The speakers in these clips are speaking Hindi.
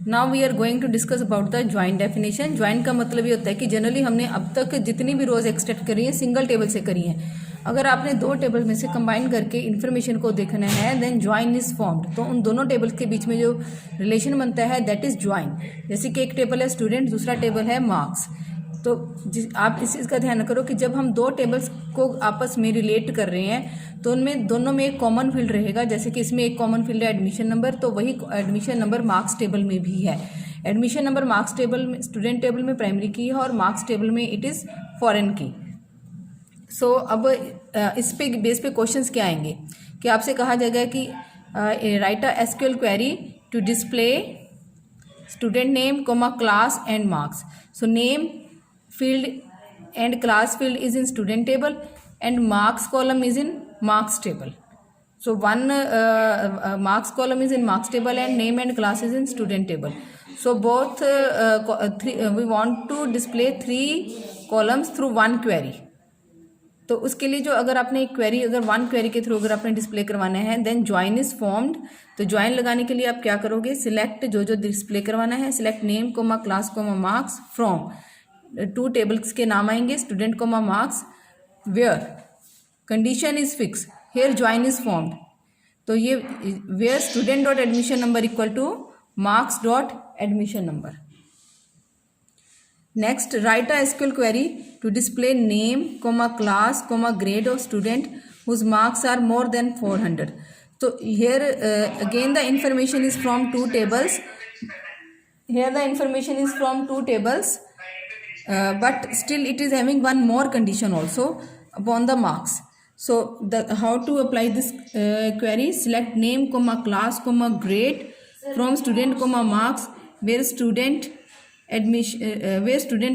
Now we are going to discuss about the joint definition. Joint का मतलब ये होता है कि जनरली हमने अब तक जितनी भी रोज एक्सट्रैक्ट करी है सिंगल टेबल से करी है। अगर आपने दो टेबल में से कंबाइन करके इन्फॉर्मेशन को देखना है देन ज्वाइन इज फॉर्म्ड। तो उन दोनों टेबल्स के बीच में जो रिलेशन बनता है दैट इज ज्वाइन। जैसे कि एक टेबल है स्टूडेंट, दूसरा टेबल है मार्क्स। तो आप इस चीज़ का ध्यान करो कि जब हम दो टेबल्स को आपस में रिलेट कर रहे हैं तो उनमें दोनों में एक कॉमन फील्ड रहेगा। जैसे कि इसमें एक कॉमन फील्ड है एडमिशन नंबर, तो वही एडमिशन नंबर मार्क्स टेबल में भी है। एडमिशन नंबर मार्क्स टेबल में, स्टूडेंट टेबल में प्राइमरी की है और मार्क्स टेबल में इट इज़ फॉरेन की। सो अब इस पे बेस पे क्वेश्चंस क्या आएंगे कि आपसे कहा जाएगा कि write a SQL query to display student name comma class and marks. So name field and class field is in student table and marks column is in marks table. So one marks column is in marks table and name and class is in student table. So both we want to display 3 columns through one query. तो उसके लिए जो अगर आपने एक क्वेरी अगर वन क्वेरी के थ्रू अगर आपने डिस्प्ले करवाना है देन ज्वाइन इज फॉर्म्ड। तो ज्वाइन लगाने के लिए आप क्या करोगे, सिलेक्ट जो जो डिस्प्ले करवाना है, select name comma class comma marks from 2 tables के नाम आएंगे student comma marks where condition is fix here join is formed. तो ये where student dot admission number equal to marks dot admission number. Next write a SQL query to display name comma class comma grade of student whose marks are more than 400। तो here again the information is from 2 tables. Here the information is from 2 tables but still it is having one more condition also upon the marks. So how to apply this query, select name comma class comma grade from student comma marks where student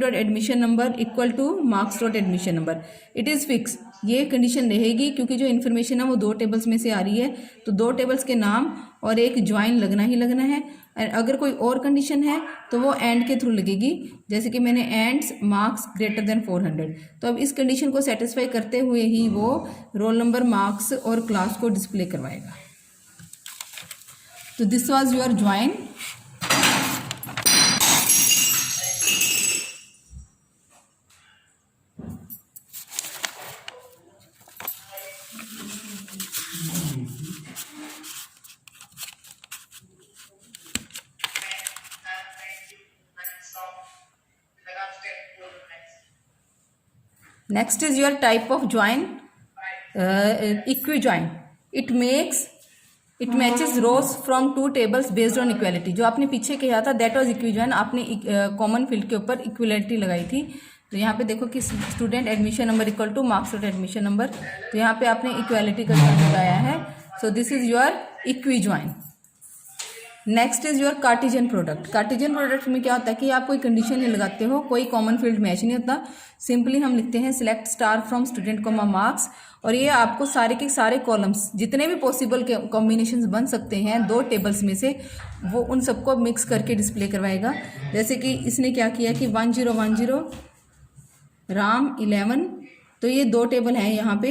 dot admission number equal to marks dot admission number. It is fixed. ये कंडीशन रहेगी क्योंकि जो इन्फॉर्मेशन है वो 2 टेबल्स में से आ रही है तो 2 टेबल्स के नाम और एक ज्वाइन लगना ही लगना है। और अगर कोई और कंडीशन है तो वो एंड के थ्रू लगेगी। जैसे कि मैंने एंड्स मार्क्स ग्रेटर देन 400। तो अब इस कंडीशन को सेटिस्फाई करते हुए ही वो रोल नंबर मार्क्स और क्लास को डिस्प्ले करवाएगा। तो this was your join. Next is your type of join, equijoin. It matches rows from 2 tables based on equality. जो आपने पीछे किया था that was equijoin। आपने कॉमन फील्ड के ऊपर इक्वलिटी लगाई थी। तो यहाँ पे देखो कि student admission number equal to marks dot admission number. तो यहाँ पे आपने इक्वालिटी का साइन लगाया है। So this is your equijoin. Next is your Cartesian product. Cartesian product में क्या होता है कि आप कोई कंडीशन नहीं लगाते हो, कोई कॉमन फील्ड मैच नहीं होता, सिंपली हम लिखते हैं select star from student comma marks और ये आपको सारे के सारे कॉलम्स जितने भी पॉसिबल के कॉम्बिनेशंस बन सकते हैं 2 टेबल्स में से वो उन सबको मिक्स करके डिस्प्ले करवाएगा। जैसे कि इसने क्या किया कि 1010 राम 11। तो ये 2 टेबल हैं यहाँ पे,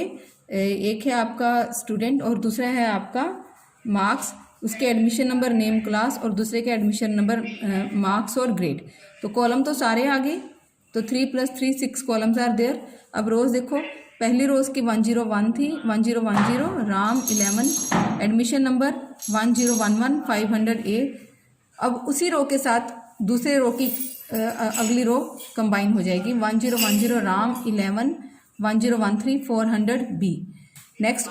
एक है आपका स्टूडेंट और दूसरा है आपका मार्क्स। उसके एडमिशन नंबर नेम क्लास और दूसरे के एडमिशन नंबर मार्क्स और ग्रेड। तो कॉलम तो सारे आ गए। तो 3 + 3 6 कॉलम्स आर देयर। अब रोज़ देखो, पहली रोज़ की 101 थी, 1010 राम 11 एडमिशन नंबर 1011 500A। अब उसी रो के साथ दूसरे रो की अगली रो कंबाइन हो जाएगी 1010 Ram 11 1013 400B। Next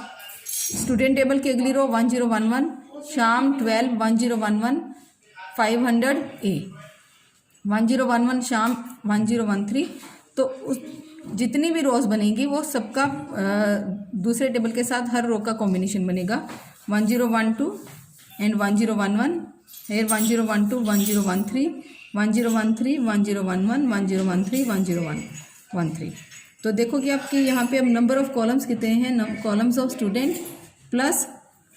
student table की अगली रो 1011 शाम 12 1011 500A 1011 शाम 1013। तो उस जितनी भी रोज बनेगी वो सबका दूसरे टेबल के साथ हर रो का कॉम्बिनेशन बनेगा 1012 एंड 1011 हेयर 1012 1013 1013 1011 1013 1013। तो देखो कि आपके यहाँ पे अब नंबर ऑफ कॉलम्स कितने हैं, columns of student plus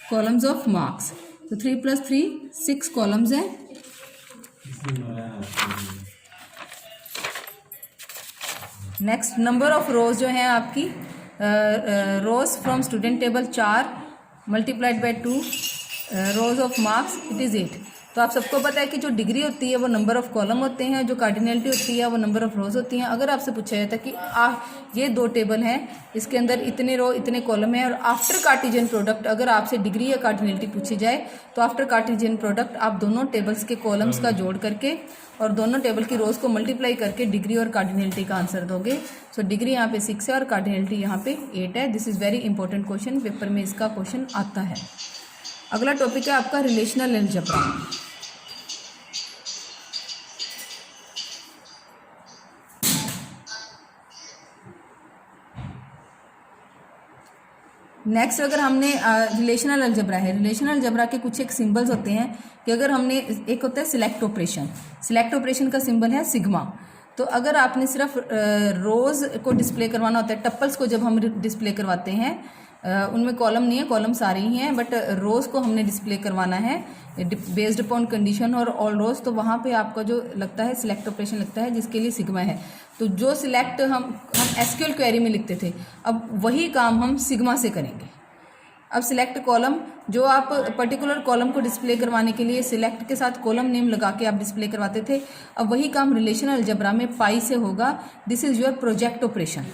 columns of marks. तो 3 + 3 6 कॉलम्स हैं। नेक्स्ट नंबर ऑफ रोज जो है आपकी rows from student table 4 × 2 rows of marks it is 8। तो आप सबको पता है कि जो डिग्री होती है वो नंबर ऑफ कॉलम होते हैं, जो कार्डिनलिटी होती है वो नंबर ऑफ रोज होती हैं। अगर आपसे पूछा जाता है कि ये 2 टेबल हैं, इसके अंदर इतने रो इतने कॉलम हैं, और आफ्टर कार्टेशियन प्रोडक्ट अगर आपसे डिग्री या कार्डिनलिटी पूछी जाए तो आफ्टर कार्टेशियन प्रोडक्ट आप दोनों टेबल्स के कॉलम्स का जोड़ करके और दोनों टेबल की रोज को मल्टीप्लाई करके डिग्री और कार्डिनलिटी का आंसर दोगे। सो डिग्री यहाँ पे 6 है और कार्डिनलिटी यहाँ पे 8 है। This is very important question, paper में इसका क्वेश्चन आता है। अगला टॉपिक है आपका रिलेशनल अलजेब्रा। नेक्स्ट अगर हमने रिलेशनल अलजेब्रा है, रिलेशनल अलजेब्रा के कुछ एक सिंबल्स होते हैं कि अगर हमने एक होता है सिलेक्ट ऑपरेशन, सिलेक्ट ऑपरेशन का सिंबल है सिग्मा। तो अगर आपने सिर्फ रोज को डिस्प्ले करवाना होता है, टप्पल्स को जब हम डिस्प्ले करवाते हैं उनमें कॉलम नहीं है, कॉलम सारे ही हैं, बट रोज को हमने डिस्प्ले करवाना है बेस्ड अपॉन कंडीशन और ऑल रोज, तो वहाँ पे आपका जो लगता है सिलेक्ट ऑपरेशन लगता है, जिसके लिए सिग्मा है। तो जो सिलेक्ट हम एसक्यूएल क्वेरी में लिखते थे, अब वही काम हम सिग्मा से करेंगे। अब सिलेक्ट कॉलम, जो आप पर्टिकुलर कॉलम को डिस्प्ले करवाने के लिए सिलेक्ट के साथ कॉलम नेम लगा के आप डिस्प्ले करवाते थे, अब वही काम रिलेशनल अलजेब्रा में पाई से होगा। This is your project operation.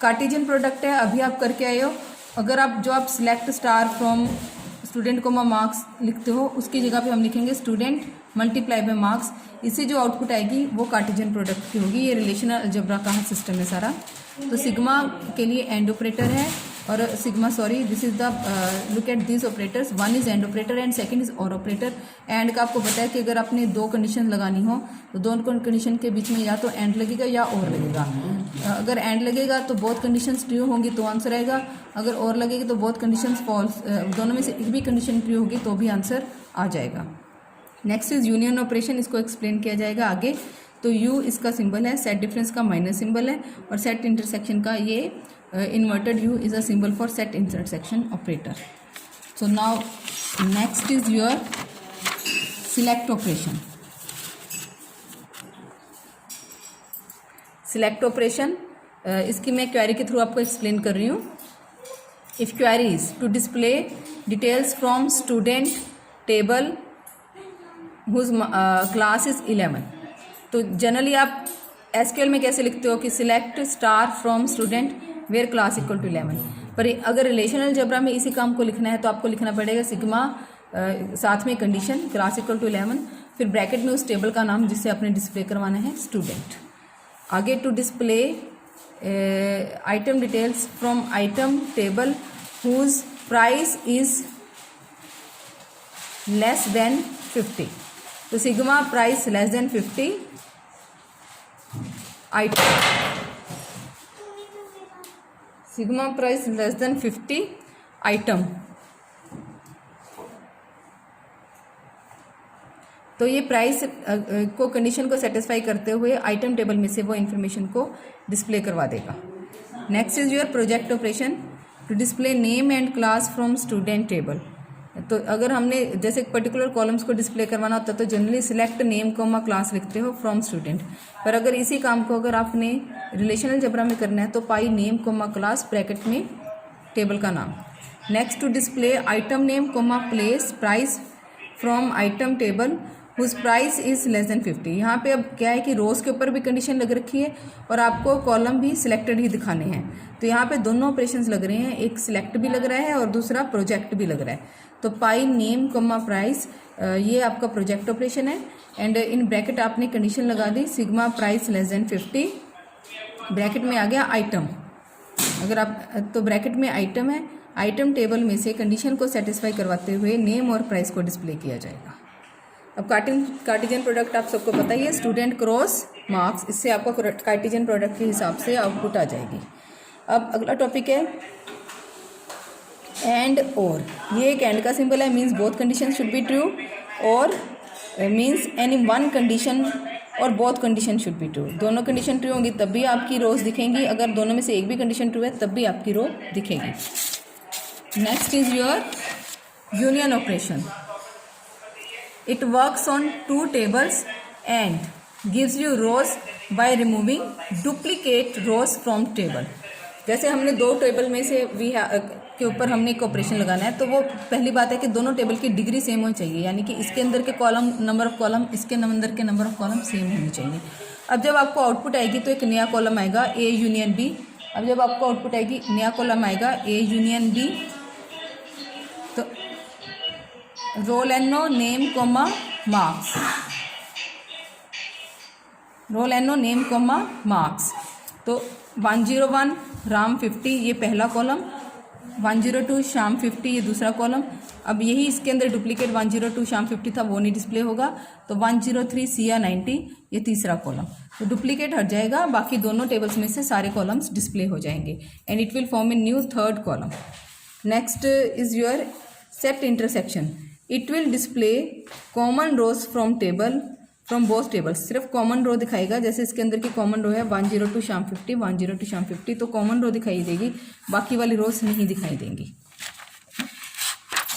Cartesian product है, अभी आप करके आए हो। अगर आप सिलेक्ट स्टार फ्रॉम स्टूडेंट को मार्क्स लिखते हो, उसकी जगह पे हम लिखेंगे स्टूडेंट मल्टीप्लाई बाय मार्क्स। इससे जो आउटपुट आएगी वो कार्टेशियन प्रोडक्ट की होगी। ये रिलेशनल अलजेब्रा का सिस्टम है सारा। तो सिग्मा के लिए एंड ऑपरेटर है और sigma this is the look at this operators, one is and operator and second is और ऑपरेटर। एंड का आपको पता है कि अगर आपने 2 कंडीशन लगानी हो तो दोनों कंडीशन के बीच में या तो एंड लगेगा या और लगेगा। अगर एंड लगेगा तो बोथ कंडीशंस ट्रू होंगी तो आंसर आएगा, अगर और लगेगी तो बोथ कंडीशंस फॉल्स, दोनों में से एक भी कंडीशन ट्रू होगी तो भी आंसर आ जाएगा। नेक्स्ट इज यूनियन ऑपरेशन, इसको एक्सप्लेन किया जाएगा आगे। तो यू इसका सिंबल है, सेट डिफरेंस का माइनस सिंबल है, और सेट इंटरसेक्शन का ये inverted you is a symbol for set intersection operator. So now next is your select operation. Select operation इसकी मैं क्वेरी के थ्रू आपको एक्सप्लेन कर रही हूँ। If query is to display details from student table whose class is 11, तो जनरली आप एसक्यूएल में कैसे लिखते हो कि select star from student where class equal to 11, पर अगर रिलेशनल अलजेब्रा में इसी काम को लिखना है तो आपको लिखना पड़ेगा सिग्मा साथ में कंडीशन क्लास इक्वल टू 11, फिर ब्रैकेट में उस टेबल का नाम जिससे आपने डिस्प्ले करवाना है स्टूडेंट। आगे to display item details from item table whose price is less than 50, तो sigma price less than 50 item, sigma price less than 50 item. तो ये प्राइस को कंडीशन को सेटिस्फाई करते हुए आइटम टेबल में से वो इन्फॉर्मेशन को डिस्प्ले करवा देगा। Next is your project operation to display name and class from student table. तो अगर हमने जैसे पर्टिकुलर कॉलम्स को डिस्प्ले करवाना होता है तो generally select name comma class लिखते हो फ्रॉम स्टूडेंट, पर अगर इसी काम को अगर आपने रिलेशनल अलजेब्रा में करना है तो pi name comma class bracket में टेबल का नाम। Next to display item name comma place price from item table whose price is less than 50। यहाँ पे अब क्या है कि रोज के ऊपर भी कंडीशन लग रखी है और आपको कॉलम भी सिलेक्टेड ही दिखाने हैं, तो यहाँ पे दोनों ऑपरेशंस लग रहे हैं, एक सिलेक्ट भी लग रहा है और दूसरा प्रोजेक्ट भी लग रहा है। तो पाई नेम कॉमा प्राइस ये आपका प्रोजेक्ट ऑपरेशन है, एंड इन ब्रैकेट आपने कंडीशन लगा दी sigma price less than 50, bracket में आ गया आइटम। अगर आप तो ब्रैकेट में आइटम है, आइटम टेबल में से कंडीशन को सेटिस्फाई करवाते हुए नेम और प्राइस को डिस्प्ले किया जाएगा। अब कार्टेशियन प्रोडक्ट आप सबको पता ही है, स्टूडेंट क्रॉस मार्क्स, इससे आपका कार्टेशियन प्रोडक्ट के हिसाब से आउटपुट आ जाएगी। अब अगला टॉपिक है एंड और। ये एक एंड का सिंबल है, means both condition should be true, और मीन्स एनी वन कंडीशन और both condition should be true. दोनों कंडीशन ट्रू होंगी तब भी आपकी रोज दिखेंगी, अगर दोनों में से एक भी कंडीशन ट्रू है तब भी आपकी रो दिखेगी। Next is your union operation. It works on 2 tables and gives you rows by removing duplicate rows from table। जैसे हमने 2 टेबल में से के ऊपर हमने एक ऑपरेशन लगाना है, तो वो पहली बात है कि दोनों टेबल की डिग्री सेम होनी चाहिए, यानी कि इसके अंदर के कॉलम नंबर ऑफ कॉलम, इसके अंदर के नंबर ऑफ कॉलम सेम होनी चाहिए। अब जब आपको आउटपुट आएगी तो एक नया कॉलम आएगा ए यूनियन बी। अब जब आपको आउटपुट आएगी नया कॉलम आएगा ए यूनियन बी, तो roll and no name comma marks, roll and no name comma marks. तो 101 राम 50 ये पहला कॉलम, 102 श्याम 50 ये दूसरा कॉलम। अब यही इसके अंदर डुप्लीकेट 102 श्याम 50 था, वो नहीं डिस्प्ले होगा, तो 103 सिया 90 ये तीसरा कॉलम। तो डुप्लीकेट हट जाएगा, बाकी दोनों टेबल्स में से सारे कॉलम्स डिस्प्ले हो जाएंगे and it will form a new third column. Next is your set intersection. It will display common rows from table from both tables. सिर्फ कॉमन रो दिखाएगा, जैसे इसके अंदर की कॉमन रो है 102 श्याम 50, 102 श्याम 50, तो कॉमन रो दिखाई देगी, बाकी वाली रोज नहीं दिखाई देंगी।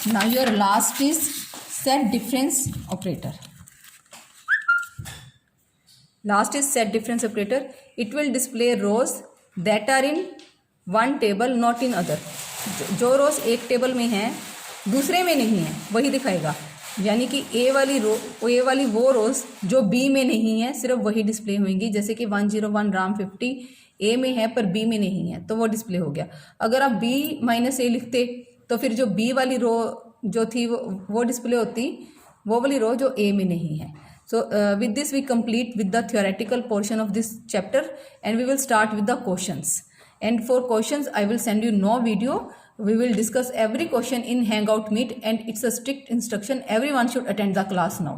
Now your last is set difference operator. Last is set difference operator. It will display rows that are in one table not in other. जो रोज एक टेबल में है दूसरे में नहीं है वही दिखाएगा, यानी कि ए वाली वो रोज जो बी में नहीं है सिर्फ वही डिस्प्ले होंगी। जैसे कि 101 राम 50 ए में है पर बी में नहीं है, तो वो डिस्प्ले हो गया। अगर आप बी माइनस ए लिखते तो फिर जो बी वाली रो जो थी वो डिस्प्ले होती, वो वाली रो जो ए में नहीं है। So with this we complete with the theoretical portion of this chapter and we will start with the questions. And for questions I will send you no video. We will discuss every question in Hangout Meet and it's a strict instruction. Everyone should attend the class now.